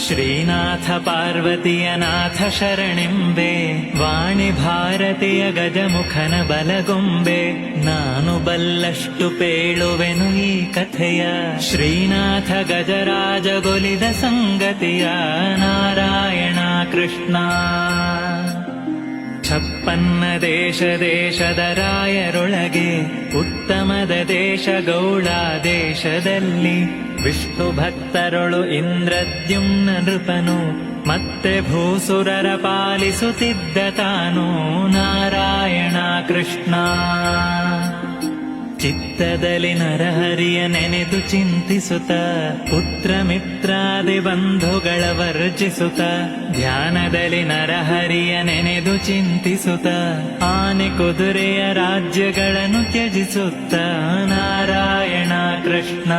ಶ್ರೀನಾಥ ಪಾರ್ವತಿಯ ನಾಥ ಶರಣೆಂಬೆ, ವಾಣಿ ಭಾರತಿಯ ಗಜಮುಖನ ಬಲಗೊಂಬೆ. ನಾನು ಬಲ್ಲಷ್ಟು ಪೇಳುವೆನು ಈ ಕಥೆಯ, ಶ್ರೀನಾಥ ಗಜರಾಜಗೊಲಿದ ಸಂಗತಿಯ. ನಾರಾಯಣ ಕೃಷ್ಣ. ಛಪ್ಪನ್ನ ದೇಶ ದೇಶದ ರಾಯರೊಳಗೆ, ಉತ್ತಮದ ದೇಶ ಗೌಳ ದೇಶದಲ್ಲಿ. ವಿಷ್ಣು ಭಕ್ತರೊಳು ಇಂದ್ರದ್ಯುಮ್ನ ನೃಪನು, ಮತ್ತೆ ಭೂಸುರರ ಪಾಲಿಸುತ್ತಿದ್ದ ತಾನು. ನಾರಾಯಣ ಕೃಷ್ಣ. ಚಿತ್ತದಲ್ಲಿ ನರಹರಿಯ ನೆನೆದು ಚಿಂತಿಸುತ್ತ, ಪುತ್ರ ಮಿತ್ರಾದಿ ಬಂಧುಗಳ ವರ್ಜಿಸುತ್ತ. ಧ್ಯಾನದಲ್ಲಿ ನರಹರಿಯ ನೆನೆದು ಚಿಂತಿಸುತ್ತ, ಆನೆ ಕುದುರೆಯ ರಾಜ್ಯಗಳನ್ನು ತ್ಯಜಿಸುತ್ತ. ನಾರಾಯಣ ಕೃಷ್ಣ.